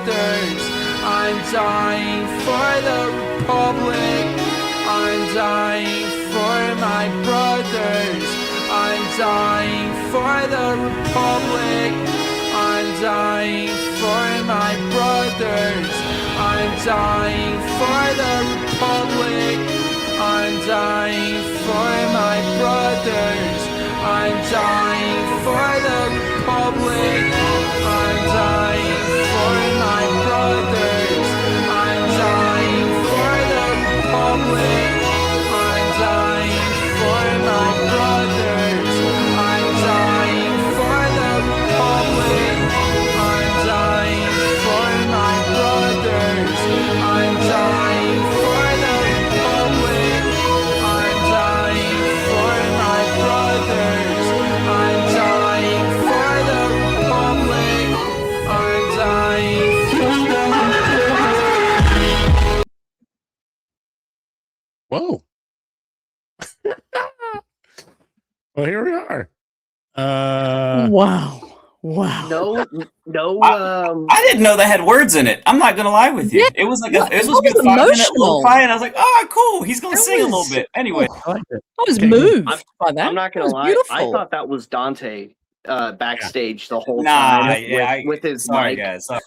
brothers. I'm dying for the Republic. I'm dying for my brothers. I'm dying for the Republic. I'm dying for my brothers. I'm dying for the Republic. I'm dying for my brothers. I'm dying for the Republic. I'm dying for my brothers. I'm dying for the Republic. I'm dying for my brothers. I'm dying for the Republic. I'm dying for my brothers. I'm dying for the Republic. I'm dying for my brothers. I'm dying for the Republic. I'm dying for the Whoa. Well, here we are. Wow. I didn't know that had words in it. I'm not gonna lie with you. Yeah, It was like yeah, it was it was a good 5-minute emotional. lo-fi, and I was like, oh, cool. He's gonna It sing a little was- bit. Anyway, I like it. I was Okay, good. moved by that. I'm not It gonna was lie. beautiful. I thought that was Dante backstage the whole nah, time yeah, with his sorry, mic guys. Sorry.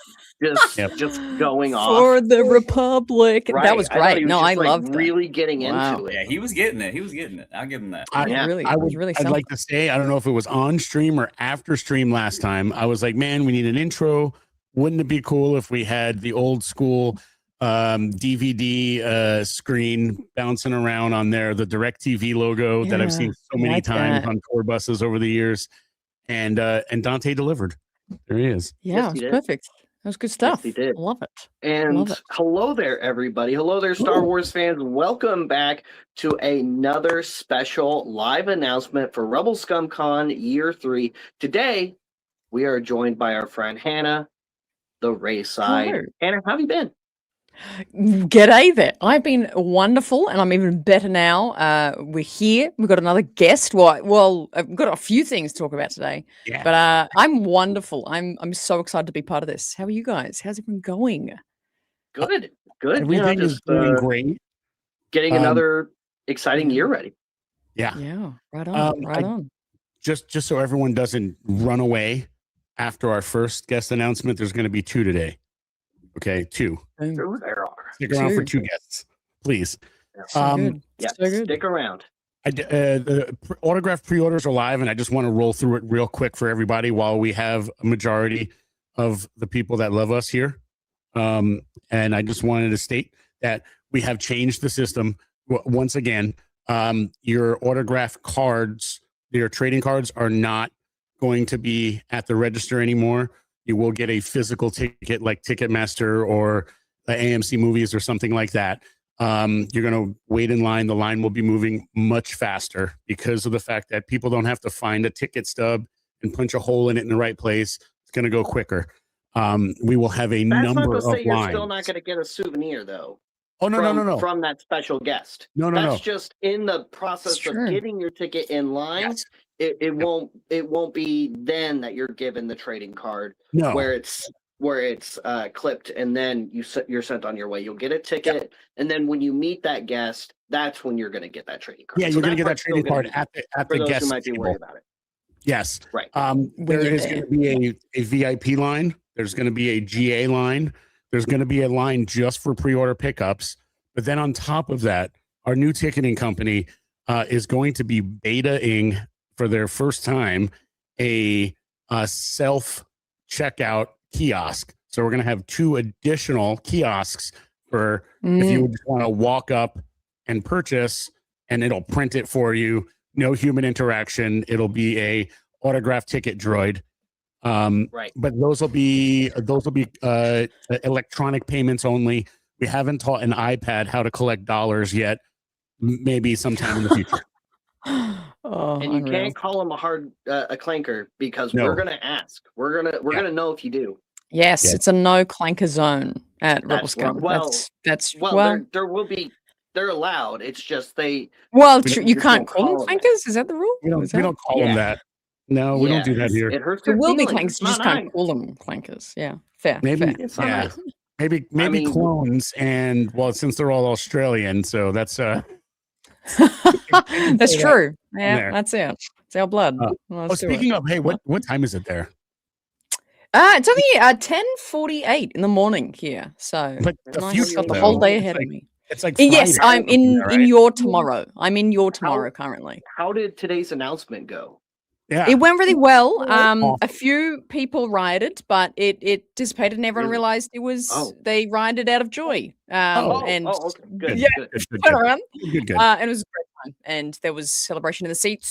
Yep. just going off. For the Republic. Right. That was I thought great. he was No, just, I like, loved that. really getting Wow. into it. Yeah, he was getting it. He was getting it. I'll give him that. I, Yeah. Really, I it would, was really I'd something. like to say, I don't know if it was on stream or after stream last time. I was like, man, we need an intro. Wouldn't it be cool if we had the old school DVD screen bouncing around on there, the DirecTV logo that I've seen so many like times that. on tour buses over the years. And Dante delivered. There he is. Yeah, Yes, it was he did. perfect. That was good stuff. he did. I love it. And Love it. hello there, everybody. Hello there, Star Ooh. Wars fans. Welcome back to another special live announcement for Rebel Scum Con Year 3. Today, we are joined by our friend Hannah, the race side. Hello. Hannah, how have you been? G'day there. I've been wonderful, and I'm even better now. We're here. We've got another guest. Well, I've got a few things to talk about today. Yeah. But I'm wonderful. I'm so excited to be part of this. How are you guys? How's everyone going? Good. Good. Everything is doing great. Getting another exciting year ready. Yeah. Yeah, right on. Right on. Just so everyone doesn't run away after our first guest announcement, there's going to be 2 today. Okay, 2. Boom. Ooh, there are. Stick around for 2. 2 guests, please. So good. Yeah, So good. stick around. The autograph pre-orders are live, and I just want to roll through it real quick for everybody while we have a majority of the people that love us here. And I just wanted to state that we have changed the system once again. Your autograph cards, your trading cards, are not going to be at the register anymore. You will get a physical ticket like Ticketmaster or AMC Movies or something like that. You're going to wait in line. The line will be moving much faster because of the fact that people don't have to find a ticket stub and punch a hole in it in the right place. It's going to go quicker. We will have a That's number not to of say you're lines. still not going to get a souvenir, though. Oh, no. From that special guest. No. That's just in the process Sure. of getting your ticket in line. Yes. It won't be then that you're given the trading card No. where it's clipped and then you're sent on your way. You'll get a ticket, and then when you meet that guest, that's when you're going to get that trading card. Yeah, So you're going to get that part's still trading gonna card be at for the those guest who might be table. worried about it. Yes. Right. There you're is there. going to be a VIP line. There's going to be a GA line. There's going to be a line just for pre-order pickups. But then on top of that, our new ticketing company is going to be beta-ing for their first time a self-checkout kiosk. So we're going to have 2 additional kiosks for if you just want to walk up and purchase, and it'll print it for you. No human interaction. It'll be a autograph ticket droid. Right. But those will be electronic payments only. We haven't taught an iPad how to collect dollars yet. Maybe sometime in the future. Oh, And you unreal. can't call him a clanker because No. we're going to ask. We're going to know if you do. Yes, Yeah. it's a no clanker zone at Rebel That's Scum. well- That's There will be. They're allowed. It's just they. well, we you just can't don't call them call them that. clankers. Is that the rule? We don't Is we that- don't call them that. No, we don't do that Yes, here. It hurts There their will be feelings. clankers. It's You just not can't nice. call them clankers. Yeah, fair. Maybe, fair. It's not yeah, nice. maybe mean- clones, and well, since they're all Australian, so that's That's say that true. Yeah, there. that's it. It's our blood. Oh, Let's do it. speaking of, hey, what time is it there? It's only 10:48 in the morning here, so But the nice. future, Got the whole though, day it's ahead like- of me. It's like Yes, Friday or I'm something in there, in right? your tomorrow. I'm in your tomorrow currently. How did today's announcement go? Yeah. It went really well. Oh. A few people rioted, but it dissipated, and everyone Really? realized it was Oh. they rioted out of joy. And okay. Good. Yeah. Good. Good, went around. good. And it was a great time, and there was celebration in the streets.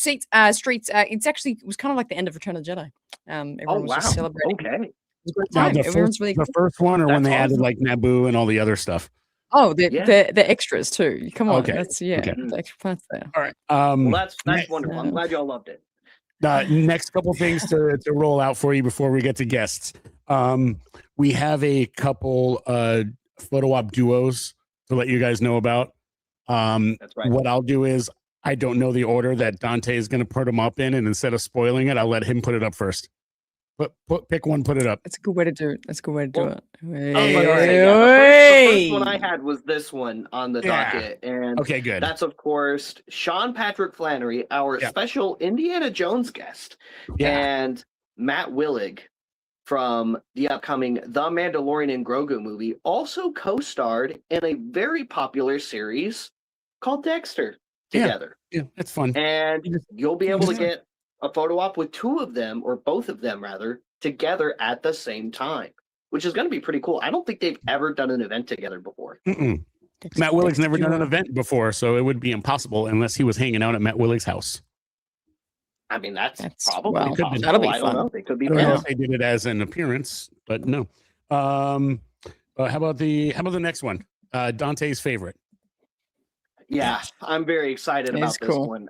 It was kind of like the end of Return of the Jedi. Everyone was just celebrating. Okay. It was a great Now, time. Everyone's really the first one, or when That's they added awesome. like Naboo and all the other stuff. the extras too. Come on, Okay, that's okay. the extra parts there. All right. Well, that's next- wonderful. I'm glad y'all loved it. Next couple things to roll out for you before we get to guests. We have a couple photo op duos to let you guys know about. That's right. What I'll do is I don't know the order that Dante is going to put them up in, and instead of spoiling it, I'll let him put it up first. Pick one, put it up. That's a good way to do it. That's a good way to do Well, it. I was about to say, the first one I had was this one on the Yeah. docket, and Okay, good. that's of course Sean Patrick Flannery, our Yeah. special Indiana Jones guest, Yeah. and Matt Willig from the upcoming The Mandalorian and Grogu movie also co-starred in a very popular series called Dexter Yeah. together. Yeah, that's fun. And You just- you'll be able to just- get a photo op with two of them, or both of them rather, together at the same time, which is going to be pretty cool. I don't think they've ever done an event together before. Mm-mm. Matt Willig's never done an event before, so it would be impossible unless he was hanging out at Matt Willig's house. I mean, that's probably well, possible. that'll be I don't fun. know. They could be I don't know friends. if they did it as an appearance, but no. How about the next one? Dante's favorite. Yeah, I'm very excited about It's this cool. one.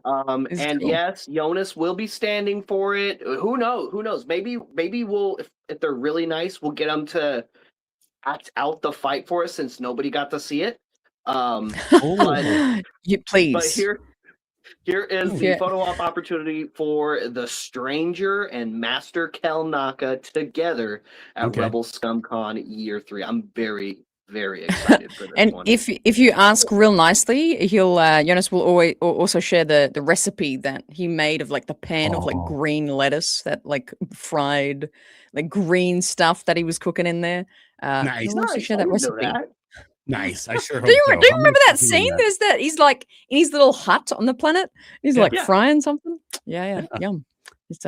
It's And cool. yes, Jonas will be standing for it. Who knows? Who knows? Maybe we'll, if they're really nice, we'll get them to act out the fight for us since nobody got to see it. But You please. But here is the Yeah. photo op opportunity for the Stranger and Master Kel Naka together at Okay. Rebel ScumCon Year 3. I'm very, very excited for this And one. if you ask real nicely, he'll Jonas will always also share the recipe that he made of like the pan of like Oh. green lettuce, that like fried like green stuff that he was cooking in there. Nice. He'll also Nice, share I that didn't know recipe. that. Nice. I sure hope Do you, so. do you I'm remember that interested in scene? that. There's that he's like in his little hut on the planet. He's like Yeah. frying something. Yeah, yum. It's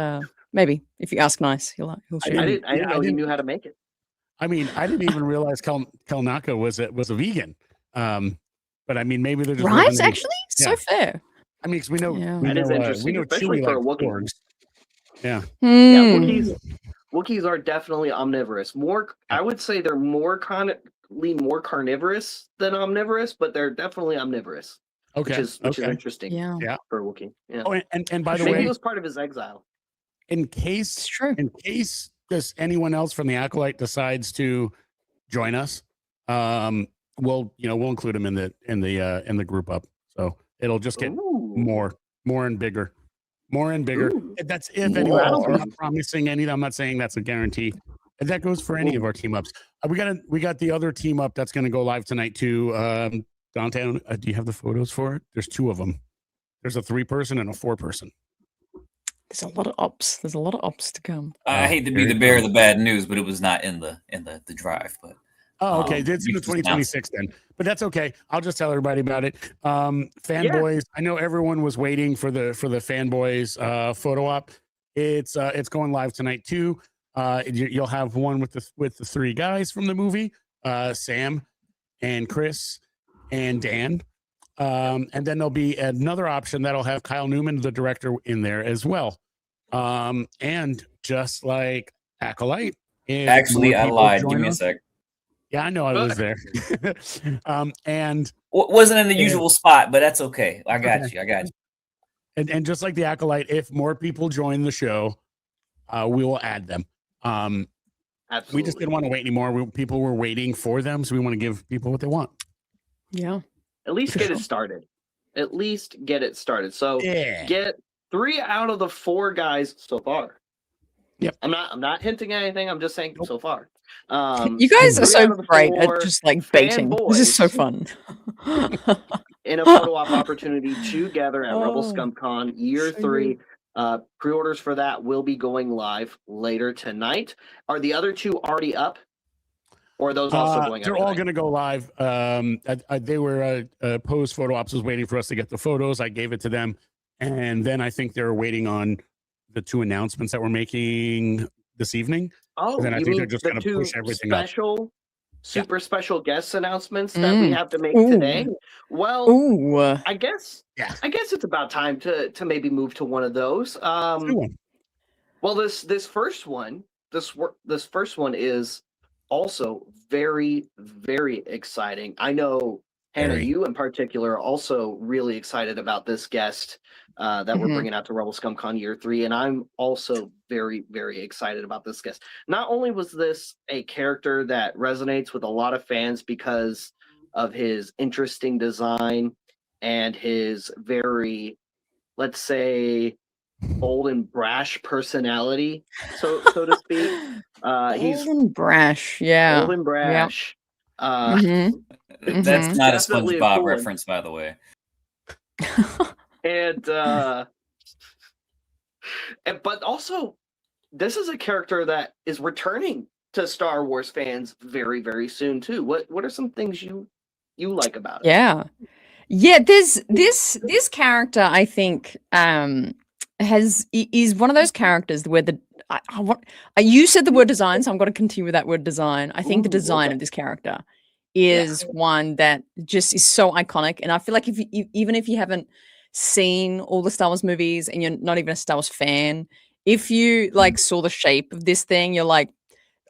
maybe if you ask nice, he'll share. I it. didn't know he knew how to make it. I mean, I didn't even realize Kelnaka was a vegan. But I mean, maybe they're just Right? living in- Actually, so Yeah. fair. I mean, because we know, Yeah. we That is know, interesting, we know especially Chewie for a likes Wookiee. porgs. Yeah. Yeah, Hmm. Wookiees are definitely omnivorous. I would say they're more carnivorous than omnivorous, but they're definitely omnivorous, Okay. which is okay. interesting Yeah, Yeah. for a Wookiee. Yeah. Oh, and by the Maybe way, it was part of his exile. in it's case true. does anyone else from the Acolyte decides to join us, we'll include them in the group up. So it'll just get Ooh. more and bigger. Ooh. That's if anyone else. I'm More. not promising any. I'm not saying that's a guarantee. And that goes for any of our team ups. We got the other team up that's going to go live tonight too. Dante, do you have the photos for it? There's two of them. There's a 3-person and a 4-person. There's a lot of ops. There's a lot of ops to come. I hate to be Very the bearer of cool. the bad news, but it was not in the drive. But Oh, okay. It's in you the just announced 2026 then, but that's okay. I'll just tell everybody about it. Fanboys, I know everyone was waiting for the fanboys photo op. It's going live tonight too. You'll have one with the 3 guys from the movie, Sam and Chris and Dan. And then there'll be another option that'll have Kyle Newman, the director, in there as well. And just like Acolyte, if actually, more I people lied. join Give me a us- sec. Yeah, I know I was there. And Wasn't in the Yeah. usual spot, but that's okay. I got Okay. you. I got you. and just like the Acolyte, if more people join the show, we will add them. Absolutely. We just didn't want to wait anymore. People were waiting for them, so we want to give people what they want. Yeah. At least For get sure. it started. At least get it started. So Yeah. get 3 out of the 4 guys so far. Yep. I'm not hinting at anything. I'm just saying so far. You guys are 3 so out of the great at 4 just like baiting. This is so fanboys fun. in a photo op opportunity together at Rebel Oh, Scum Con Year so 3. Pre-orders for that will be going live later tonight. Are the other 2 already up? Or are those also going up? They're all tonight? going to go live. They were Pose Photo Ops was waiting for us to get the photos. I gave it to them, and then I think they're waiting on the 2 announcements that we're making this evening. Oh, then I you think mean they're just the gonna 2 push everything up. special, super special guest announcements that we have to make Ooh. today? Well, Ooh. I guess Yeah. it's about time to maybe move to one of those. Good one. Well, this first one is also very, very exciting. I know, Hannah, Very. you in particular are also really excited about this guest that we're Mhm. bringing out to Rebel Scum Con Year 3, and I'm also very, very excited about this guest. Not only was this a character that resonates with a lot of fans because of his interesting design and his very, let's say, bold and brash personality, so to speak. He's Bold and brash. Yeah. bold and brash. Mhm. That's not a Definitely a SpongeBob cool one. reference, by the way. But also, this is a character that is returning to Star Wars fans very, very soon too. What are some things you like about it? Yeah. Yeah, there's this character I think is one of those characters where you said the word design, so I'm going to continue with that word design. I think the Ooh, design okay. of this character is one that just is so iconic, and I feel like if you even if you haven't seen all the Star Wars movies and you're not even a Star Wars fan, if you like saw the shape of this thing, you're like,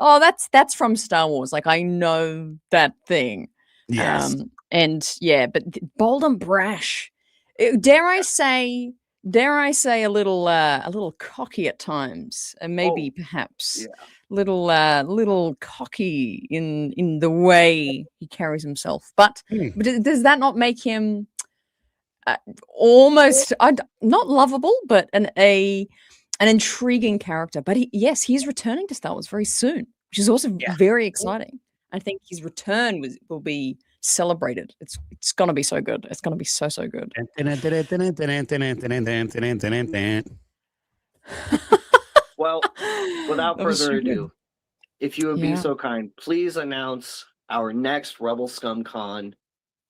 oh, that's from Star Wars. Like I know that thing. Yes. And yeah, but bold and brash. Dare I say a little cocky at times, and maybe perhaps yeah. little cocky in the way he carries himself. But does that not make him almost not lovable, but an intriguing character? But he's returning to Star Wars very soon, which is also very exciting. I think his return will be celebrated. It's gonna be so good. It's gonna be so good. Well, without That was further so good. ado, if you would be so kind, please announce our next Rebel Scum Con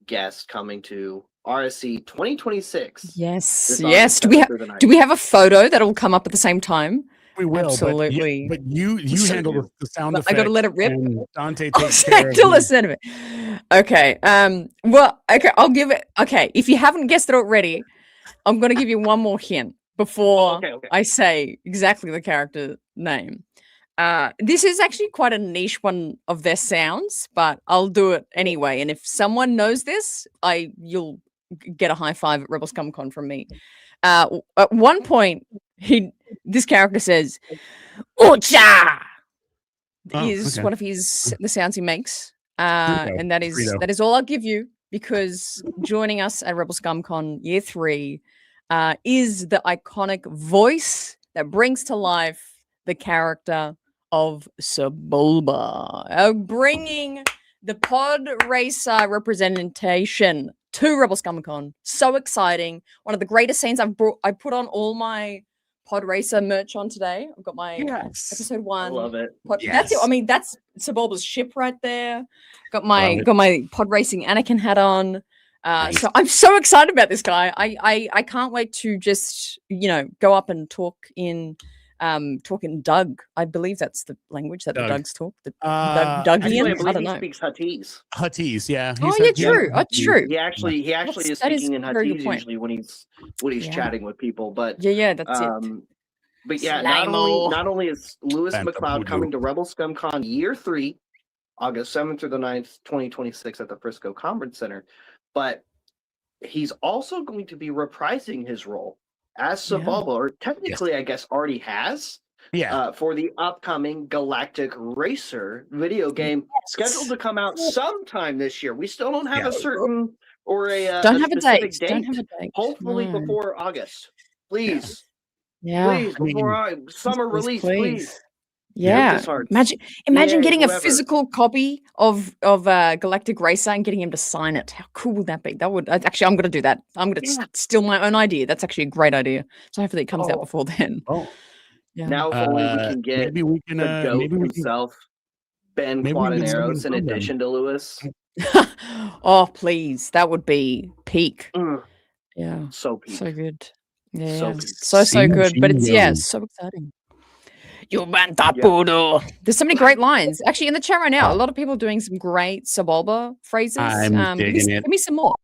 guest coming to RSC 2026. Yes, This yes. August Do we 7th through the 9th. have a photo that'll come up at the same time? We will, Absolutely. but you handle the sound But effects. I gotta let it rip. And Dante I'll takes care to of listen to it. Okay. Well, okay. I'll give it. Okay. If you haven't guessed it already, I'm gonna give you one more hint before Okay. I say exactly the character name. This is actually quite a niche one of their sounds, but I'll do it anyway. And if someone knows this, you'll get a high five at Rebel Scum Con from me. At one point, this character says, "Ocha." Is one of the sounds he makes, and that is all I'll give you, because joining us at Rebel Scum Con Year 3 is the iconic voice that brings to life the character of Sebulba, bringing the pod racer representation to Rebel Scum Con. So exciting! One of the greatest scenes I put on all my pod racer merch on today. I've got my episode 1. I love it. That's it. I mean, that's Sebulba's ship right there. Got my pod racing Anakin hat on. So I'm so excited about this guy. I can't wait to just go up and talk in Doug. I believe that's the language that the Dougs talk. The Dougian. Actually, I I don't believe know. he speaks Huttese. Huttese, yeah. True. It's true. He actually is speaking in Huttese usually when he's chatting with people. But that's it. But yeah, not only is Lewis McLeod coming to Rebel Scum Con Year 3, August 7th through the 9th, 2026 at the Frisco Conference Center, but he's also going to be reprising his role as Sebulba, or technically, I guess, already has. For the upcoming Galactic Racer video game scheduled to come out sometime this year. We still don't have a certain or a don't have specific a date. Don't have a date. Hopefully before August. Please Yeah. Please, I mean, before summer release, please. Yeah. LucasArts. Imagine EA, getting a whoever. physical copy of Galactic Racer and getting him to sign it. How cool would that be? That would actually, I'm gonna do that. I'm gonna Yeah. steal my own idea. That's actually a great idea. So hopefully it comes out Oh. before then. Oh, Yeah. Now, if only we can get maybe we can. the goat Maybe we can. himself, Ben Maybe we can get someone Quadaneros, in from them. addition to Lewis. Oh, please. That would be peak. Mm, Yeah. so peak. So good. Yeah. So yeah. good. So good. But it's CGO. so exciting. You banta poodle. There's so many great lines. Actually, in the chat right now, a lot of people are doing some great Sebulba phrases. I'm digging it. Give me some more.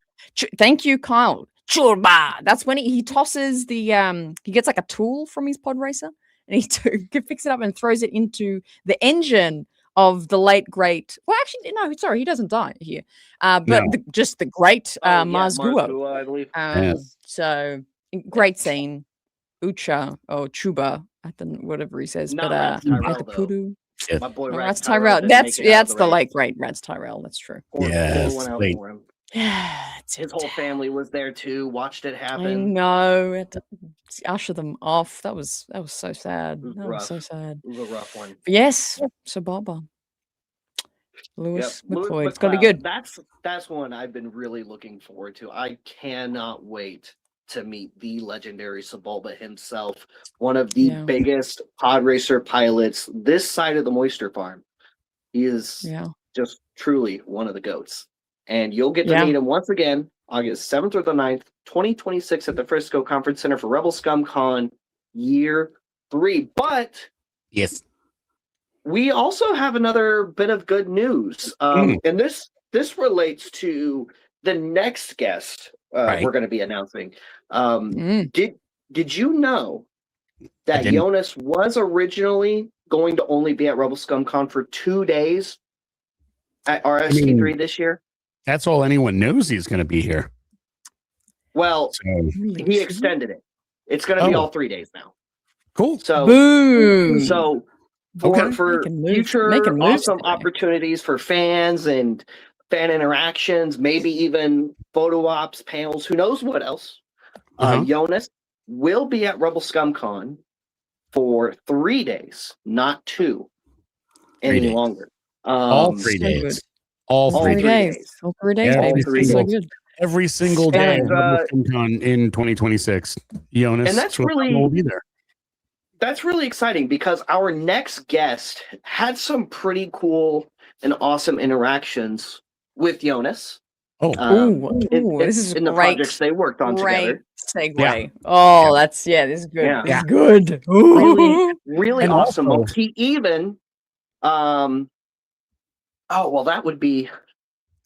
Thank you, Kyle. Churba. That's when he tosses the he gets like a tool from his pod racer and he picks it up and throws it into the engine of the late great. Well, actually, no, sorry, he doesn't die here. But No. just the great Mars Guo. Guo, I believe. Yes. So great scene. Ucha or Chuba, I don't whatever he says, Not but Rats Tyrell, Anta though. Poodoo. Yes. My boy Oh, Rats Rats Tyrell. Tyrell. didn't That's make it out that's of the race. late great Rats Tyrell. That's true. Poor Yes, one out late. for him. Yeah, His whole family was there too. Watched it I happen. know. Had to usher them off. That was so sad. It was That was so rough. sad. It was a rough one. But yes, so Baba. Lewis Lewis McCoy. It's gonna be McLeod. good. That's one I've been really looking forward to. I cannot wait to meet the legendary Sebulba himself, one of the Yeah. biggest pod racer pilots this side of the Moisture Farm. He is Yeah. just truly one of the goats. And you'll get to Yeah. meet him once again, August 7th or the 9th, 2026 at the Frisco Conference Center for Rebel Scum Con Year 3. But Yes. we also have another bit of good news. And this relates to the next guest Right. we're going to be announcing. Mm. Did you know that didn't. Jonas was originally going to only be at Rebel Scum Con for 2 days at RSC3 this year? That's all anyone knows. He's going to be here. Well, So Really he true? extended it. It's going to be Oh. all 3 days now. cool. So, Boom. so for, Okay. for Making moves- future making moves awesome today. opportunities for fans and fan interactions, maybe even photo ops, panels, who knows what else, Uh-huh. Jonas will be at Rebel Scum Con for 3 days, not 2 3 any days. longer. All 3 so days. good. All All 3 3 days. 3 days. days. All 3 days, Every baby. single- So good. Every single day And, of Con in 2026. Jonas and that's Schwartzman really- will be there. That's really exciting because our next guest had some pretty cool and awesome interactions with Jonas. Oh, This is in the great. projects they worked on Great together. segue. Yeah. Oh, this is good. Yeah. This is good. Really, really And awesome. also- He even, oh well, that would be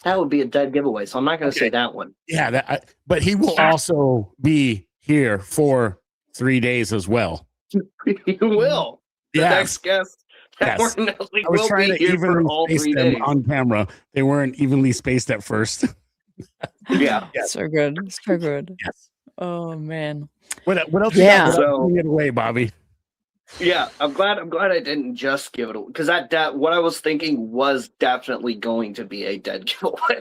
a dead giveaway. So I'm not going to say that one. yeah. But he will also be here for 3 days as well. He will. The Yeah. next guest that Yes. we're announcing I was will trying be to here for evenly all space 3 them days. on camera. They weren't evenly spaced at first. Yeah. Yes. So good. So good. Yes. Oh man. What else? Yeah. You got? So- Giving it away, Bobby. Yeah, I'm glad I didn't just give it away because that what I was thinking was definitely going to be a dead giveaway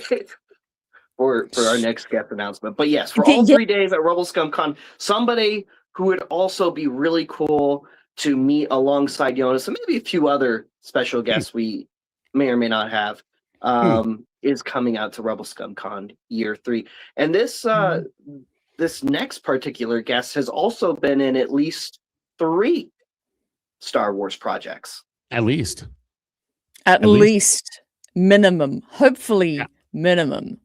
for our next guest announcement. But yes, for Okay, all yeah. 3 days at Rebel Scum Con, somebody who would also be really cool to meet alongside Jonas and maybe a few other special guests we may or may not have is coming out to Rebel Scum Con Year 3. And this this next particular guest has also been in at least 3 Star Wars projects. At least. At least. least minimum. Hopefully Yeah. minimum.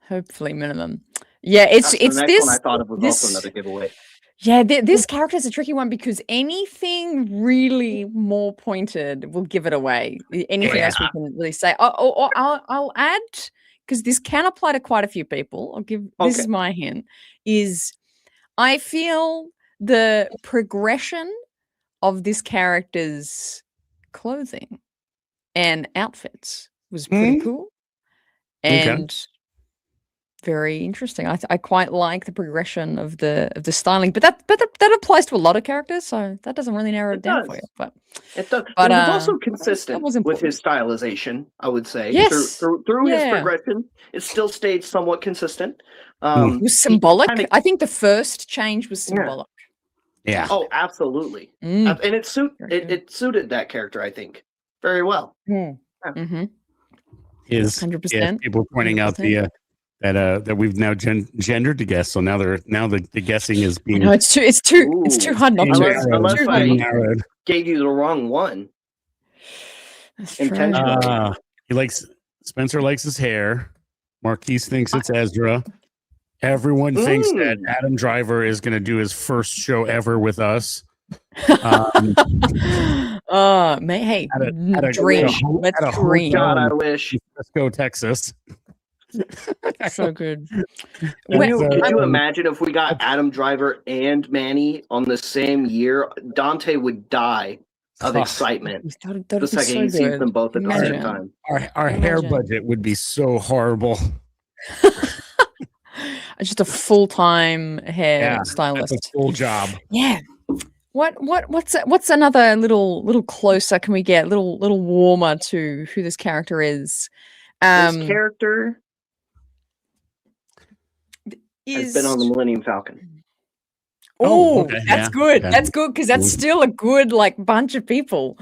Hopefully minimum. Yeah, it's The next this. one I thought of was this- also another giveaway. Yeah, this character is a tricky one because anything really more pointed will give it away. Anything else we can really say. I'll add because this can apply to quite a few people. I'll give this Okay. is my hint. Is I feel the progression of this character's clothing and outfits was pretty cool Okay. and very interesting. I quite like the progression of the styling, but that applies to a lot of characters, so that doesn't really narrow it It down does. for you. But It does. But, But, it was that also was consistent with important. his stylization, I would say. Yes. Through his Yeah. progression, it still stayed somewhat consistent. it was symbolic. kinda- I think the first change was Yeah. symbolic. Yeah. Oh, absolutely. Mm. And Very good. it suited that character, I think, very well. Mm-hmm. Is 100%. people pointing out the that we've now gendered the guests, so now the guessing is I being know it's too hard not being to. Unless- It's unless too I- hard not to. narrowed. Gave you the wrong one. That's true. intentional. He likes Spencer likes his hair. Marquise thinks it's Ezra. Everyone thinks that Adam Driver is going to do his first show ever with us. Hey, at a- dream. at a- Let's at a dream. hotel. God, I wish. Let's go, Texas. So good. That's, Could you imagine if we got Adam Driver and Manny on the same year? Dante would die of excitement That'd the be second so he sees good. them both at the Imagine. same time. our hair Imagine. budget would be so horrible. Just a full-time hair Yeah, That's a stylist. full job. Yeah. What's another little closer can we get? Little warmer to who this character is. This character has Is been on the Millennium Falcon. Oh, Oh, okay, that's yeah, good. okay. That's good because that's still a good like bunch of people.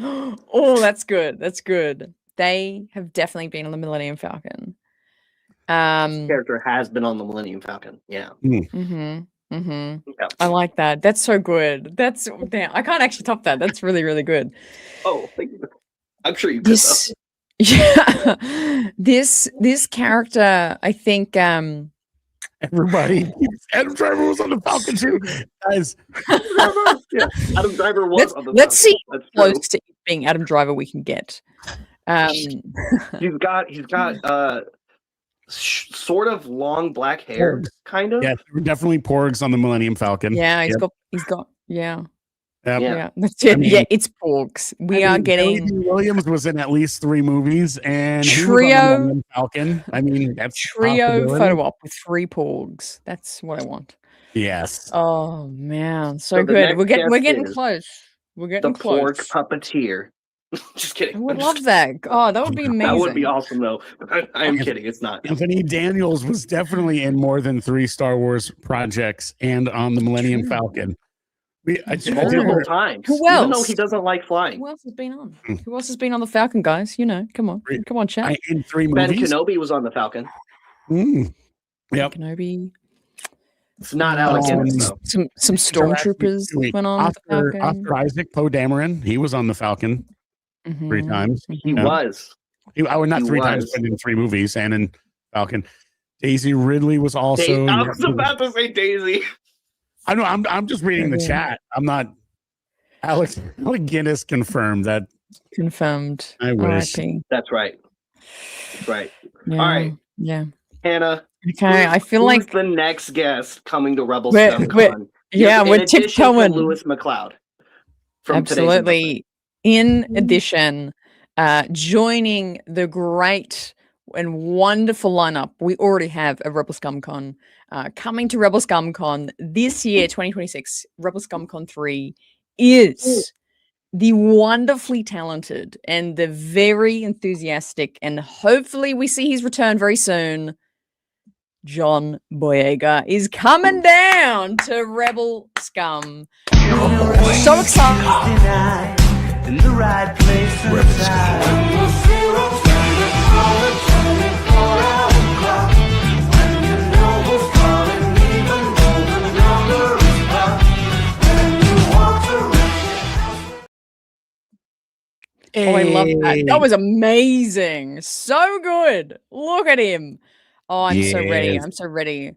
Oh, that's good. That's good. They have definitely been on the Millennium Falcon. This character has been on the Millennium Falcon. Yeah. Mm-hmm. Yeah. I like that. That's so good. That's damn. I can't actually top that. That's really, really good. Oh, thank you. I'm sure you could. This, yeah, this character, I think. Everybody, Adam Driver was on the Falcon too, guys. Though. Yeah. Adam Driver was on the Let's Falcon. see That's how true. close to being Adam Driver we can get. He's got sort of long black hair, Porgs. kind of. Yeah, there were definitely porgs on the Millennium Falcon. Yeah, he's Yep. got yeah. Yep. Yeah. Yeah, that's it. I mean- Yeah, it's porgs. We I are mean, Billy getting Dee Williams was in at least 3 movies, and he was on the Trio- Millennium Falcon. I mean, that's a trio possibility. photo op with 3 porgs. That's what I want. Yes. Oh man, so So the good. next We're getting guest is close. We're The getting pork close. puppeteer. Just kidding. I would I'm love just- that. Oh, that would be amazing. That would be awesome, though. I'm kidding. It's not. Anthony Daniels was definitely in more than 3 Star Wars projects and on the Millennium True. Falcon. I True. Multiple times. Who Even though else? he doesn't like flying. Who else has been on? Hmm. Who else has been on the Falcon, guys? You know, come on, Great. come on, chat. in 3 Ben movies. Kenobi was on the Falcon. Mm. Yep. Kenobi. It's not Alec Guinness, though. Some stormtroopers Wait, went on with the Oscar, Falcon. Oscar Isaac, Poe Dameron, he was on the Falcon 3 Mhm. times. He Yeah. was. I would not He 3 times, was. but in 3 movies and in Falcon. Daisy Ridley was also. I was about to say Daisy. I know. I'm just reading the Yeah. chat. I'm not. Alec Guinness confirmed that. Confirmed. I wish. RIP. That's right. That's right. Yeah. right. Yeah. Hannah. Okay. I feel who's like the next guest coming to Rebel We're- Scum we're- Con? yeah, In we're addition to tiptoeing. Lewis McLeod. From today's Absolutely. In addition, joining the great and wonderful lineup we already have at Rebel Scum Con. Coming to Rebel Scum Con this year, 2026, Rebel Scum Con 3 is the wonderfully talented and the very enthusiastic, and hopefully we see his return very soon. John Boyega is coming down to Rebel Scum. So excited. In the right place and time. Oh, I love that. That was amazing. So good. Look at him. Oh, I'm so ready. Yes. I'm so ready.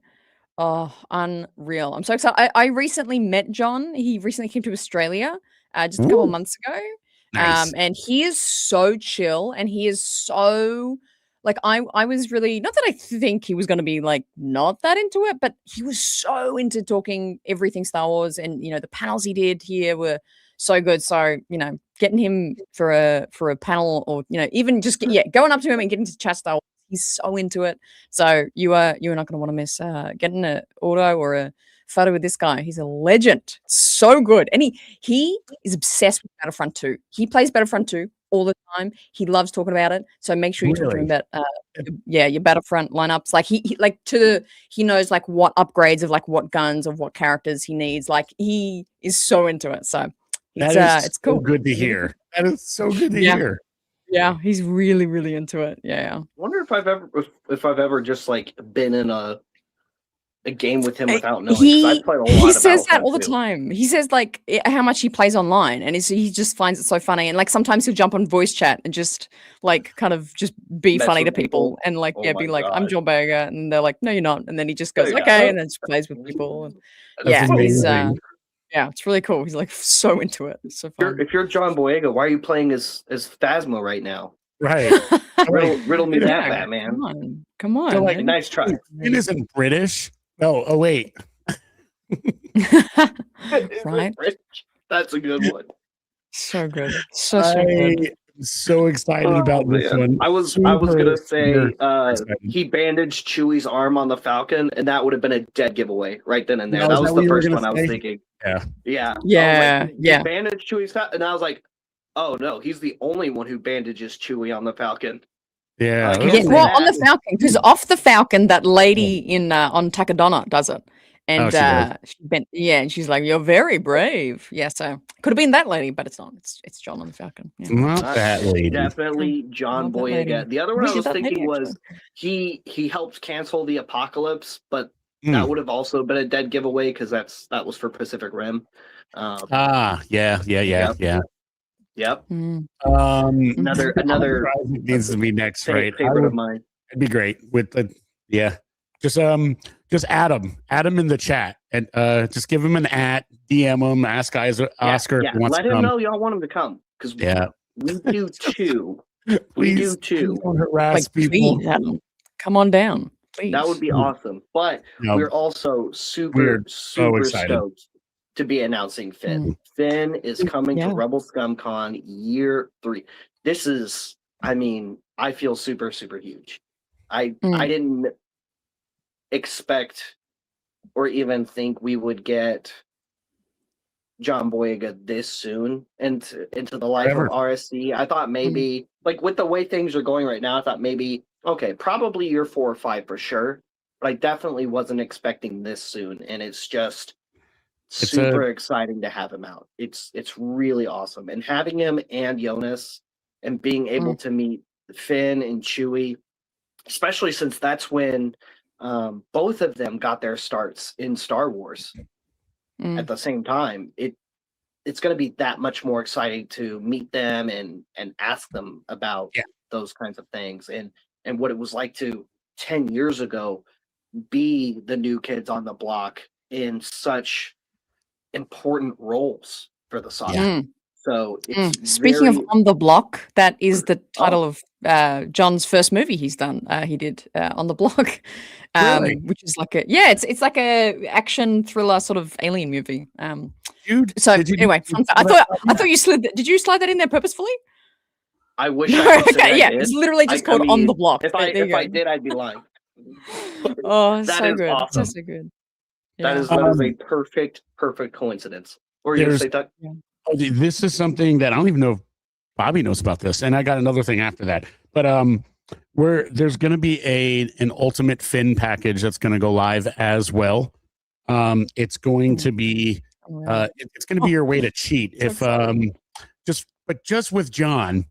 Oh, unreal. I'm so excited. I recently met John. He recently came to Australia just a couple of Ooh. months ago. Nice. And he is so chill and he is so like I was really not that I think he was going to be like not that into it, but he was so into talking everything Star Wars, and you know the panels he did here were so good. So you know, getting him for a panel, or you know, even just going up to him and getting to chat Star Wars, he's so into it. So you are not going to want to miss getting an auto or a photo with this guy. He's a legend. So good, and he is obsessed with Battlefront 2. He plays Battlefront 2 all the time. He loves talking about it. So make sure you talk to him Really? about your Battlefront lineups. Like he knows like what upgrades of like what guns of what characters he needs. Like he is so into it. So That is it's so cool. good to hear. That is so good to Yeah. hear. Yeah, he's really, really into it. Yeah. Wonder if I've ever just like been in a game with him without knowing. 'Cause I played a lot He of says that Battlefront all the 2. time. He says like how much he plays online, and he just finds it so funny. And like sometimes he'll jump on voice chat and just like kind of just be Mess funny to with people? people and like Oh be my like, "I'm God. John Boyega," and they're like, "No, you're not." And then he just No, goes, you're "Okay," not. and then just plays with people. And That's yeah, he's amazing. yeah, it's really cool. He's like so into it. It's so fun. If you're John Boyega, why are you playing as Phasma right now? Right. Riddle me Yeah, that, Batman. Come on, So, like, man. Nice try. Finn isn't British. Oh wait. Right? That's a good one. So good. So good. I'm so excited about this man. one. I was Super, gonna say super excited. he bandaged Chewie's arm on the Falcon, and that would have been a dead giveaway right then and there. No, That is was that what the you were first gonna one I was say? thinking. Yeah. Yeah. Yeah, He yeah. bandaged Chewie's and I was like, oh no, he's the only one who bandages Chewie on the Falcon. Yeah. Like, that's Yeah, say well, that. on the Falcon, because off the Falcon, that lady in on Takadona does it, and she does. and she's like, "You're very brave." Yeah, so could have been that lady, but it's not. It's John on the Falcon. Yeah. Not that lady. Definitely John Not that lady. Boyega. The other one I Wish was that lady, thinking was actually. he helped cancel the apocalypse, but Hmm. that would have also been a dead giveaway because that was for Pacific Rim. Yeah. Yep. Mm. Another Isaac needs to be next, right? favorite of mine. It'd be great with the just Adam in the chat and just give him an DM him, ask Oscar if he wants Let to him come. know y'all want him to come because Yeah, we do too. please, do too. Don't harass Like, people. please, Adam, come on down. Please. That would be awesome. But No, we're also We're super excited. stoked to be announcing Finn. Finn is coming to Yeah. Rebel Scum Con year 3. This is, I mean, I feel super huge. I didn't expect or even think we would get John Boyega this soon into the life Ever. of RSC. I thought maybe, like with the way things are going right now, I thought maybe, okay, probably year 4 or 5 for sure. But I definitely wasn't expecting this soon. And it's just super exciting to have him out. It's really awesome. And having him and Jonas and being able to meet Finn and Chewie, especially since that's when both of them got their starts in Star Wars at the same time. It's going to be that much more exciting to meet them and ask them about those kinds of things and what it was like to 10 years ago be the new kids on the block in such important roles for the saga. So it's Speaking of On the Block, that is the Oh. title of John's first movie he's done. He did On the Block, Really? which is like it's like a action thriller sort of alien movie. Dude, So did you- anyway, fun fact. I thought you slid. Did you slide that in there purposefully? I wish No, I could say okay, I yeah, did. it's literally just called On the Block. If There you I go. did, I'd be lying. Oh, That so is good, awesome. so good. That Yeah. is a perfect coincidence. Or you There's- say Tuck? Oh, this is something that I don't even know if Bobby knows about this, and I got another thing after that. But there's going to be an Ultimate Finn package that's going to go live as well. It's going to be it's going to be your way to cheat So if exciting. just with John,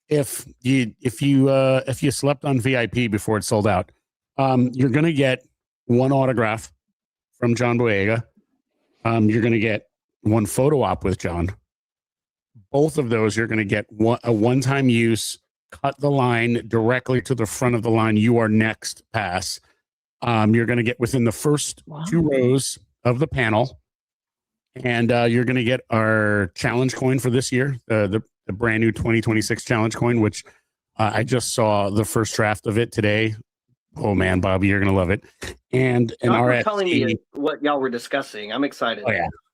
if you slept on VIP before it sold out, you're going to get one autograph from John Boyega. You're going to get one photo op with John. Both of those, you're going to get a one-time use, cut the line directly to the front of the line. You are next pass. You're going to get within the first 2 rows of the panel. And you're going to get our challenge coin for this year, the brand new 2026 challenge coin, which I just saw the first draft of it today. Oh man, Bobby, you're going to love it. And an Y'all were RSC. telling me what y'all were discussing. I'm excited.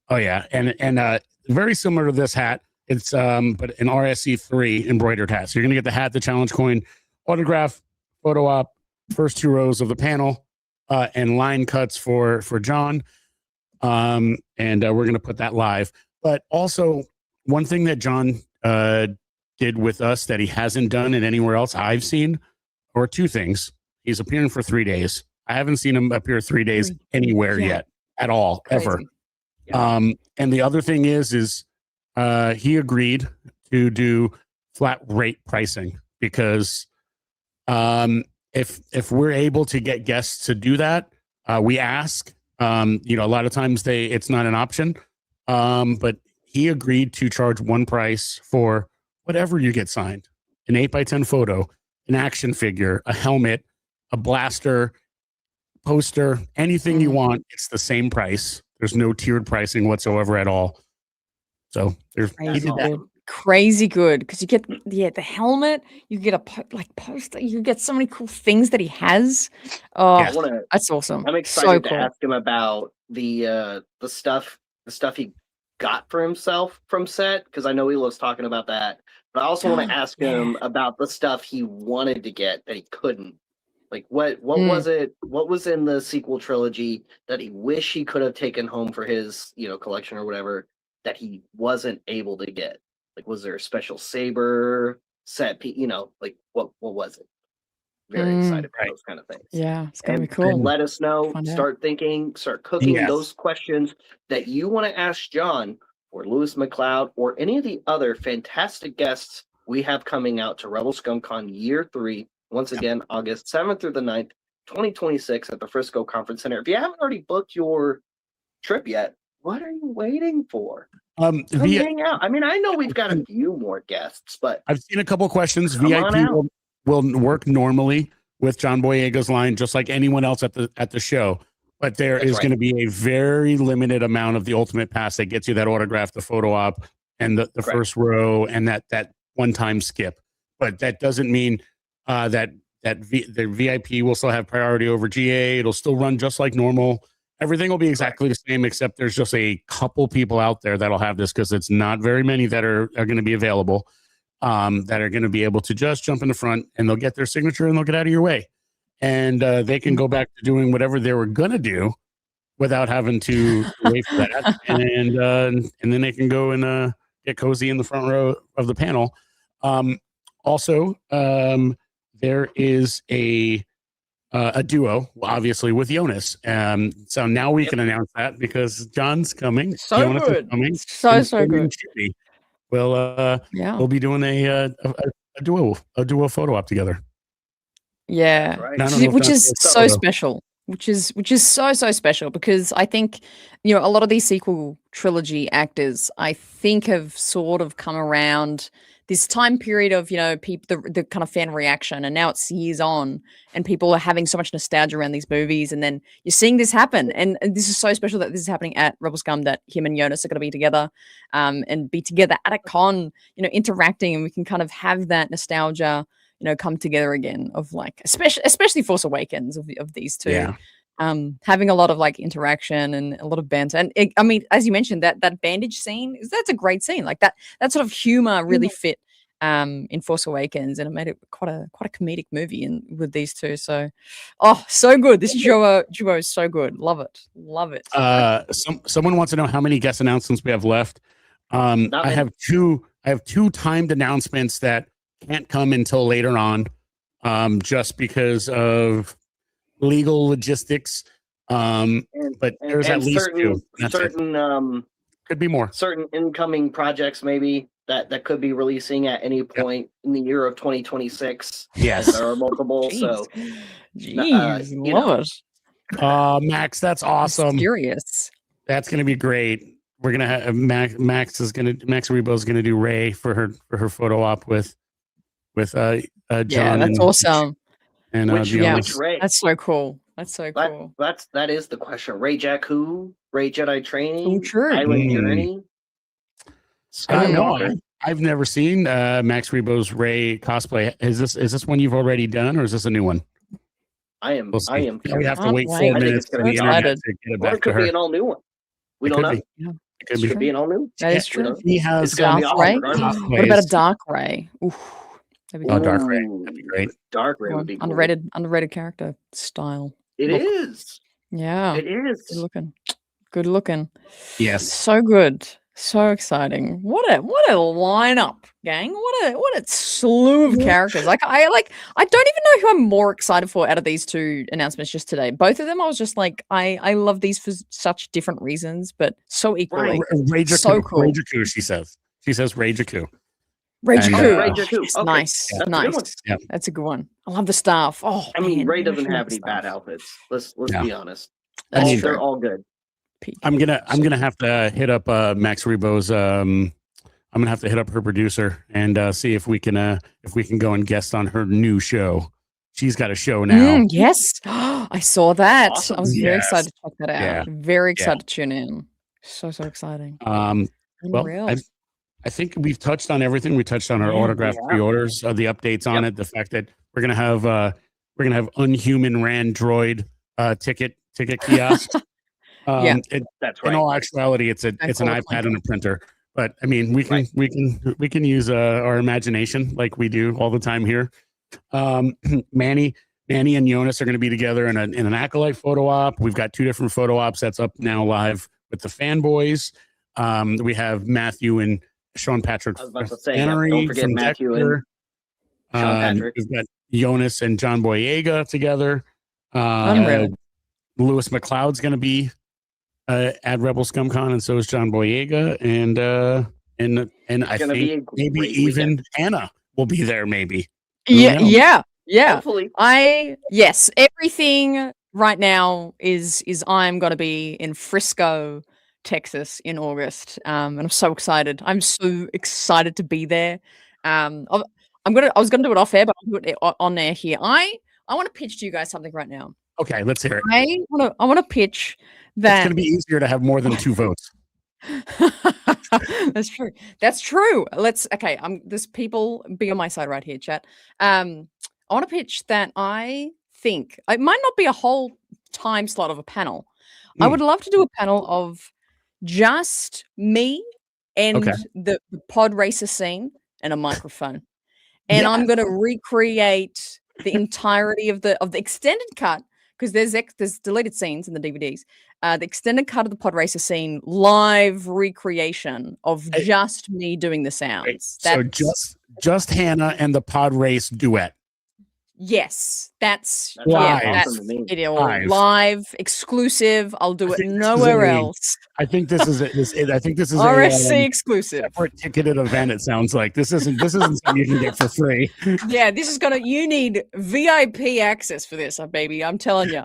Oh yeah. And very similar to this hat. It's but an RSC3 embroidered hat. So you're gonna get the hat, the challenge coin, autograph, photo op, first 2 rows of the panel, and line cuts for John. And we're gonna put that live. But also one thing that John did with us that he hasn't done in anywhere else I've seen, or two things. He's appearing for 3 days. I haven't seen him appear 3 days anywhere Yeah. yet at all, ever. Crazy. And the other thing is he agreed to do flat rate pricing because if we're able to get guests to do that, we ask. A lot of times it's not an option, but he agreed to charge one price for whatever you get signed: an 8x10 photo, an action figure, a helmet, a blaster, poster, anything you want. It's the same price. There's no tiered pricing whatsoever at all. So he Crazy did that. good. Crazy good because you get the helmet, you get a poster, you get so many cool things that he has. Oh, Yeah. I wanna, that's awesome. I'm So excited to cool. ask him about the stuff he got for himself from set, because I know he loves talking about that. But I also want to ask him about the stuff he wanted to get that he couldn't. Like what was it? What was in the sequel trilogy that he wish he could have taken home for his collection or whatever that he wasn't able to get? Like, was there a special saber set? Like what was it? Very excited for Right. those kind of things. Yeah, it's gonna And be cool. let us know. Find out. Start thinking. Start cooking Yes. those questions that you want to ask John or Lewis McLeod or any of the other fantastic guests we have coming out to Rebel Scum Con Year 3. Once again, August 7th through the 9th, 2026 at the Frisco Conference Center. If you haven't already booked your trip yet, what are you waiting for? Come hang out. I mean, I know we've got a few more guests, but I've seen a couple questions. Come on VIP out. will work normally with John Boyega's line, just like anyone else at the show. But there That's is right. going to be a very limited amount of the Ultimate Pass that gets you that autograph, the photo op, and the Correct. first row, and that one-time skip. But that doesn't mean that the VIP will still have priority over GA. It'll still run just like normal. Everything will be exactly the same, except there's just a couple people out there that'll have this because it's not very many that are going to be available. That are going to be able to just jump in the front and they'll get their signature and they'll get out of your way. And they can go back to doing whatever they were going to do without having to wait for that. And then they can go and get cozy in the front row of the panel. Also, there is a duo, obviously, with Jonas. So now we can announce that because John's coming. So Jonas is good. coming. So and so me and good. Judy will Yeah. we'll be doing a duo photo op together. Yeah. Right. And I don't know if Which that's is a so photo. special. Which is so special because I think a lot of these sequel trilogy actors I think have sort of come around this time period of people the kind of fan reaction, and now it's years on and people are having so much nostalgia around these movies, and then you're seeing this happen, and this is so special that this is happening at Rebel Scum, that him and Jonas are going to be together and be together at a con, interacting, and we can kind of have that nostalgia come together again of like, especially Force Awakens of these two. Yeah. Having a lot of like interaction and a lot of banter. And I mean, as you mentioned, that bandage scene, that's a great scene. Like that sort of humor really fit in Force Awakens, and it made it quite a comedic movie and with these two. So so good. This duo is so good. Love it. Someone wants to know how many guest announcements we have left. I many. have two timed announcements that can't come until later on, just because of legal logistics. But there's at least two. That's it. Could be more. Certain incoming projects maybe that could be releasing at any point in the year of 2026. Yes. There are multiple. So Jeez, love it. Max, that's awesome. Curious. That's gonna be great. We're gonna have Max Rebo is gonna do Ray for her photo op with John. Yeah, that's and, awesome. And which Ray? That's so cool. That's so cool. That is the question. Ray Jakku, Ray Jedi Training, true. Island Journey. I don't know. Skywalker. I've never seen Max Rebo's Ray cosplay. Is this one you've already done, or is this a new one? I am. We'll see. I am. We have to Can't wait wait. 4 I think minutes it's for gonna the be internet excited. to get it Or back it to could her. be an all new one. We It don't could know. be. Yeah. It could It be. could be an all new. That is You true. know? He has It's gonna be Dark awesome Ray? regardless. What about a Dark Ray? Oof. That'd be Oh, good. Dark Ray. Ooh, That'd be great. Dark Ray One. would be cool. Underrated character style. It look. is. Yeah. It Good is. looking. Good looking. Yes. So good. So exciting. What a lineup, gang. What a slew of characters. I don't even know who I'm more excited for out of these two announcements just today. Both of them I was just like I love these for such different reasons, but so equally. Rajaku, So cool. Rajaku, she says. She says Rajaku. Rage And, Coup. Rage Coup, Yes, okay. nice. That's a good one. Nice. Yeah. That's a good one. I love the staff. Oh, I mean, man, Ray I doesn't actually have love any the bad staff. outfits. Let's Yeah. be honest. That's mean, true. They're all good. Peak. I'm gonna have to hit up Max Rebo's. I'm gonna have to hit up her producer and see if we can go and guest on her new show. She's got a show now. Yes. I saw that. Awesome. I was very Yes. excited to check that out. Yeah. Very excited to tune in. So exciting. Well, Unreal. I think we've touched on everything. We touched on our Yeah, autograph yeah. pre-orders, the updates on it, the fact that we're gonna have unhuman ran droid ticket kiosk. Yeah. That's In right. all actuality, it's an call it iPad and a printer. But I mean, we can use our imagination like we do all the time here. Manny and Jonas are going to be together in an acolyte photo op. We've got 2 different photo ops that's up now live with the fanboys. We have Matthew and Sean Patrick I was about to say, yeah, Flannery don't forget from Matthew Dexter. and Sean Patrick. We've got Jonas and John Boyega together. Unreal. Lewis McLeod's going to be at Rebel ScumCon, and so is John Boyega, and I gonna be think a maybe great even weekend. Hannah will be there. Maybe. Who Yeah, knows? yeah. Hopefully. Yes, everything right now is I'm gonna be in Frisco, Texas in August. And I'm so excited. I'm so excited to be there. I was gonna do it off air, but I'll do it on air here. I want to pitch to you guys something right now. Okay, let's hear it. I want to pitch It's that going to be easier to have more than 2 votes. That's true. That's true. Okay. There's people be on my side right here, chat. I want to pitch that I think it might not be a whole time slot of a panel. I would love to do a panel of just me and Okay. the pod racer scene and a microphone. And I'm gonna recreate the entirety of the extended cut, because there's deleted scenes in the DVDs. The extended cut of the pod racer scene, live recreation of Hey. just me doing the sounds. So That's- just Hannah and the pod race duet. yes, that's That Live. sounds that's awesome to me. it. Live. Live, exclusive. I'll do I it think this is nowhere a- else. I think this is I think this is RSC a exclusive. separate ticketed event. It sounds like this isn't something you can get for free. Yeah, this is you need VIP access for this, baby. I'm telling you.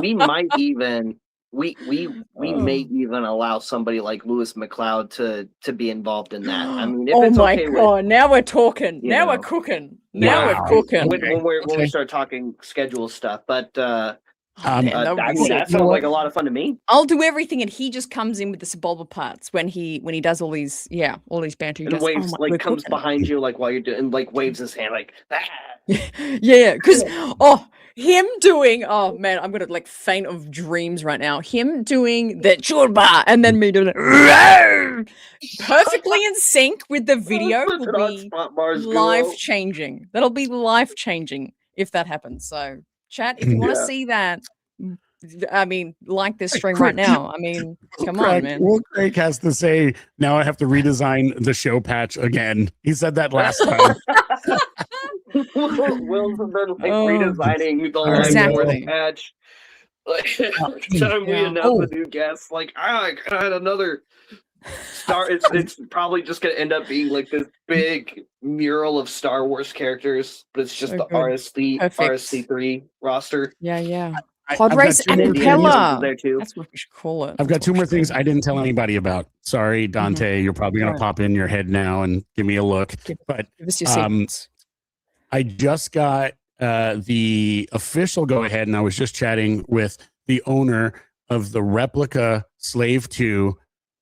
We might even we may even allow somebody like Lewis McLeod to be involved in that. I mean, if Oh it's my okay god! Now we're talking. you Now we're know. cooking. Now Wow. we're cooking. when we Okay. start talking schedule stuff, but Oh, man, that would I be mean, sick. that sounds like a lot of fun to me. I'll do everything, and he just comes in with the Sebulba parts when he does all these banter. He And goes, waves "Oh my, we're like comes cooking." behind you like while you're doing, and like waves his hand like ah. Yeah, because him doing, oh man, I'm gonna like faint of dreams right now. Him doing the churba and then me doing it perfectly in sync with the video Put it will on be Spot Mars Duo. life changing. That'll be life changing if that happens. So, chat, if you want to Yeah. see that, I mean, like this stream Craig, right now. I mean, come on, Craig, man. Will Craig has to say now I have to redesign the show patch again. He said that last time. Will's been like Oh. redesigning the line Exactly. patch. Like every time we Yeah. announce a new guest, like I got another star. It's probably just gonna end up being like this big mural of Star Wars characters, but it's just So the good. RSC Perfect. RSC3 roster. Yeah. I've Pod got race two and more Indiana things- Jones Impeller. is there too. That's what we should call it. I've got That's two what we more should things call I didn't tell anybody about. Sorry, Dante. You're probably going Right. to pop in your head now and give me a look. But it. Give us your um, secrets. I just got the official go ahead, and I was just chatting with the owner of the replica Slave 2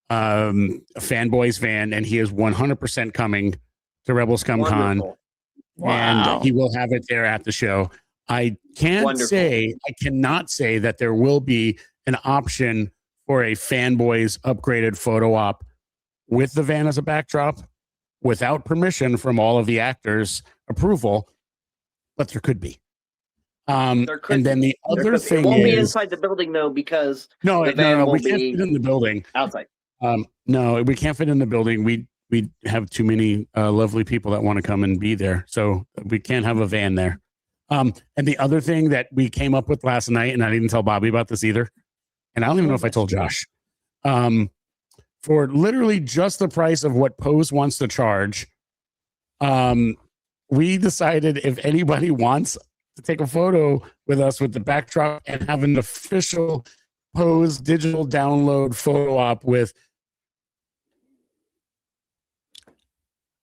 Fanboys van, and he is 100% coming to Rebel ScumCon, Wonderful. and he will have it there at the show. I cannot say that there will be an option for a Fanboys upgraded photo op with the van as a backdrop without permission from all of the actors' approval, but there could be. There could And then the There other could be- thing it won't be is inside the building though, because no, the van we will can't be- sit in the building. outside. No, we can't fit in the building. We have too many lovely people that want to come and be there, so we can't have a van there. And the other thing that we came up with last night, and I didn't tell Bobby about this either, and I don't even know if I told Josh. For literally just the price of what Pose wants to charge, we decided if anybody wants to take a photo with us with the backdrop and have an official Pose digital download photo op with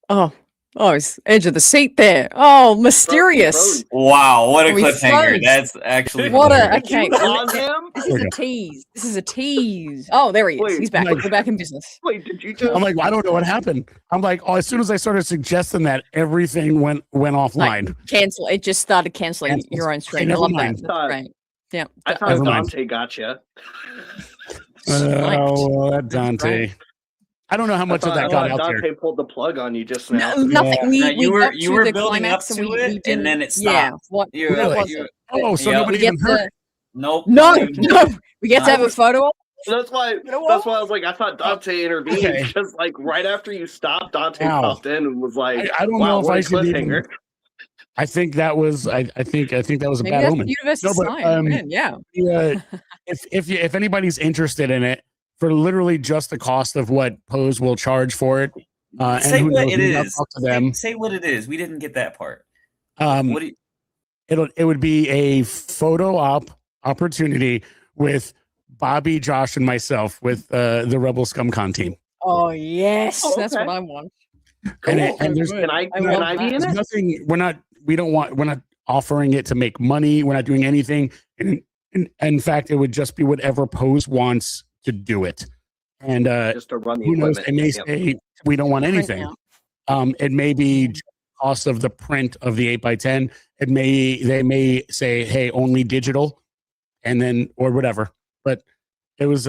it's edge of the seat there. Oh, mysterious. Wow, what a We cliffhanger. froze. That's actually What a hilarious. okay. You on him? This is a tease. This is a tease. Oh, there he is. Wait, He's back. like- We're back in business. Wait, did you just? I'm like, I don't know what happened. I'm like, oh, as soon as I started suggesting that, everything went offline. Cancel. It just started canceling Cancels. your own stream. I never love mind. that. That's great. Yeah. I thought Never mind. Dante got you. Oh, that Dante. right. I don't know how much of that got out Dante there. pulled the plug on you just now. Nothing. Yeah. We, No, we you were- got you to were the building climax up and to we it, and didn't- then it Yeah. stopped. What? You what Really? was you- it? Oh, so Yeah. nobody We get even heard. to Nope. no, you- no. We get to have a photo. That's why. know That's what? why I was like, I thought Dante intervened. Okay. Just like right after you stopped, Dante Wow. popped in and was like, I don't "Wow, know if what I a should even. cliffhanger." I think that was. I think that was a Maybe bad that's omen. the universe's No, but, sign. Man, yeah. Yeah, if anybody's interested in it, for literally just the cost of what Pose will charge for it, and Say who what knows, it maybe I'll is. talk to them. Say what it is. We didn't get that part. Um, What do you, it would be a photo op opportunity with Bobby, Josh, and myself with the Rebel ScumCon team. Oh yes, Oh, that's okay. what I want. And, Cool. and there's Can I? I Can love I be that. in there's it? nothing. We're not offering it to make money. We're not doing anything. And in fact, it would just be whatever Pose wants to do it. And Just to run the who knows? equipment. They may Yep. say we don't want Print anything. out. It may be just cost of the print of the 8x10. They may say, hey, only digital, and then or whatever. But it was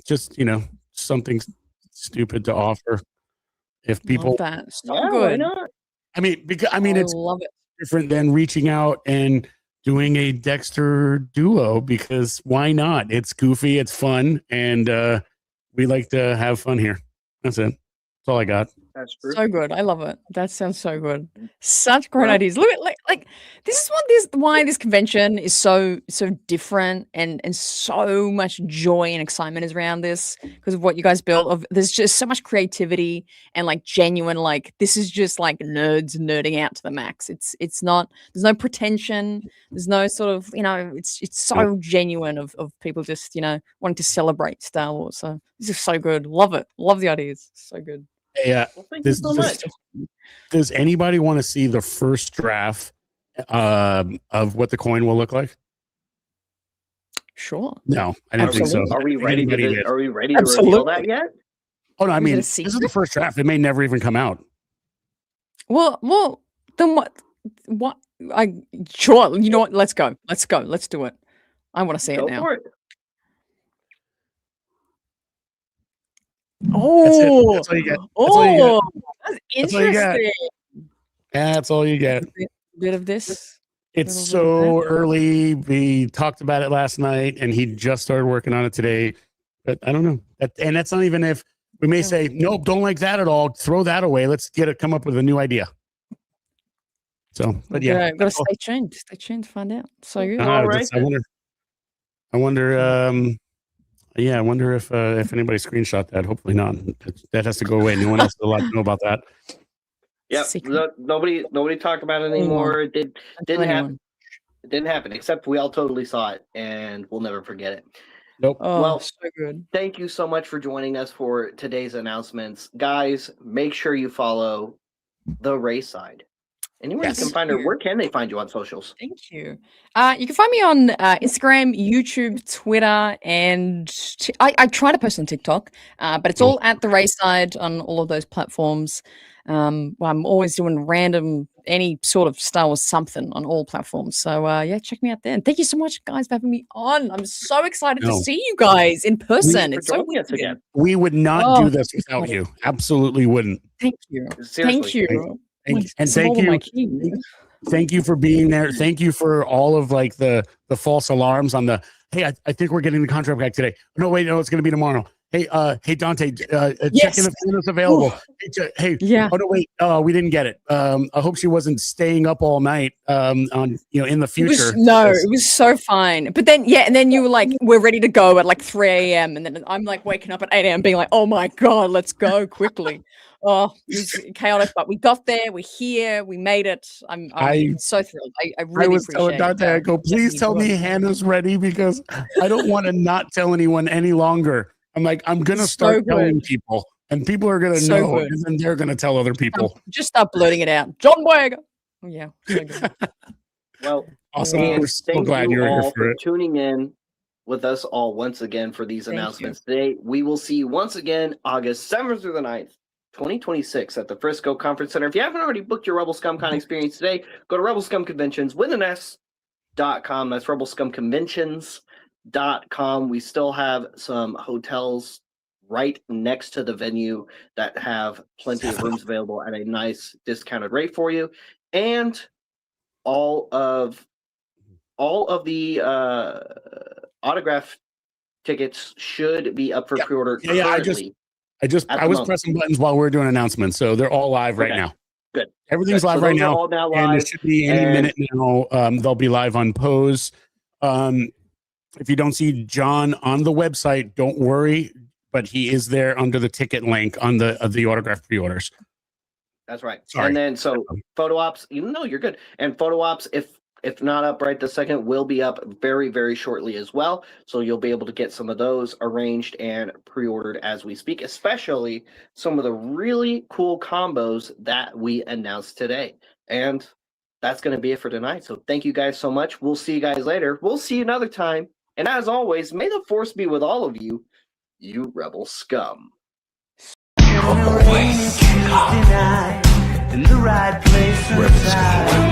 just something stupid to offer. If people, Love that. So Yeah, why good. not? I mean, it's love it. different than reaching out and doing a Dexter duo, because why not? It's goofy, it's fun, and we like to have fun here. That's it. That's all I got. That's true. So good. I love it. That sounds so good. Such great Well- ideas. Look at like this is why this convention is so different and so much joy and excitement is around this because of what you guys built. There's just so much creativity and like genuine, like this is just like nerds nerding out to the max. It's not, there's no pretension, there's no sort of, it's so genuine of people just, wanting to celebrate Star Wars. So this is so good. Love it. Love the ideas. So good. Yeah. Well, thank you so much. Does anybody want to see the first draft of what the coin will look like? Sure. No, I didn't think so. Absolutely. Are we ready Anybody to? did. Are we ready to reveal that yet? Oh no, I Is it mean a this is the secret? first draft. It may never even come out. Well, then what? Sure. You know what? Let's go. Let's do it. I want to see Go it now. for it. Oh, That's all you get. all you get. oh, that's That's all you get. interesting. Yeah, that's all you get. Bit of this. It's Little bit of so early. We talked about it last night, and he just started working on it today. But I don't know. And that's not even if we may say, nope, don't like that at all. Throw that away. Let's come up with a new idea. So, but yeah, Gotta stay tuned. Stay tuned to find out. So good. All right, I wonder. I wonder if anybody screenshot that. Hopefully not. That has to go away. No one else is allowed to know about that. Yep. Secret. Nobody talked about it anymore. It didn't happen. It didn't happen. Except we all totally saw it, and we'll never forget it. Nope. Oh, Well, so good. Thank you so much for joining us for today's announcements, guys. Make sure you follow the Race Side. Anywhere Yes. you can find her. Where can they find you on socials? Thank you. You can find me on Instagram, YouTube, Twitter, and I try to post on TikTok, but it's all at the Rayside on all of those platforms. I'm always doing random, any sort of Star Wars something on all platforms. So check me out there. And thank you so much, guys, for having me on. I'm so excited to No. see you guys in person. For It's so joining us weird. again. We would not Oh. do this without you. Absolutely wouldn't. Thank you. Seriously. Thank you. Thank you for being there. Thank you for all of like the false alarms on the, hey, I think we're getting the contract back today. No, wait, no, it's going to be tomorrow. Hey, Dante, check in Yes. if Hannah's available. Hey, Yeah. oh no, wait, we didn't get it. I hope she wasn't staying up all night. On in the It future. was, no, it was so fine. But then, yeah, and then you were like, we're ready to go at like 3 a.m. And then I'm like waking up at 8 a.m. being like, oh my God, let's go quickly. Oh, it was chaotic, but we got there. We're here. We made it. I'm so thrilled. I really I was telling appreciate Dante, I go, please tell me Hannah's ready because I don't want to not tell anyone any longer. I'm like, I'm gonna So start telling good. people, and people are gonna So know, good. and then they're gonna tell other people. Just start blurting it out. John Boyega. Oh, yeah. So good. Well, Awesome. and We're so thank glad you you're here all for it. tuning in with us all once again for these Thank you. announcements today. We will see you once again August 7th through the 9th, 2026 at the Frisco Conference Center. If you haven't already booked your Rebel ScumCon experience today, go to Rebel Scum Conventions with an S.com. That's Rebel Scum Conventions.com. We still have some hotels right next to the venue that have plenty of rooms available at a nice discounted rate for you. And all of the autograph tickets should be up for pre-order Yeah, I currently. was At the moment. pressing buttons while we were doing announcements, so they're all live right Okay. now. Good. Everything's Good. live So right those are now, all now and live. it should be any and- minute now. They'll be live on Pose. If you don't see John on the website, don't worry, but he is there under the ticket link on the autograph pre-orders. That's right. Sorry. And then so photo ops, you're good. And photo ops, if not up right this second, will be up very, very shortly as well. So you'll be able to get some of those arranged and pre-ordered as we speak, especially some of the really cool combos that we announced today. And that's going to be it for tonight. So thank you guys so much. We'll see you guys later. We'll see you another time. And as always, may the force be with all of you, you rebel scum. On a rainy Tuesday night, in the right place and time.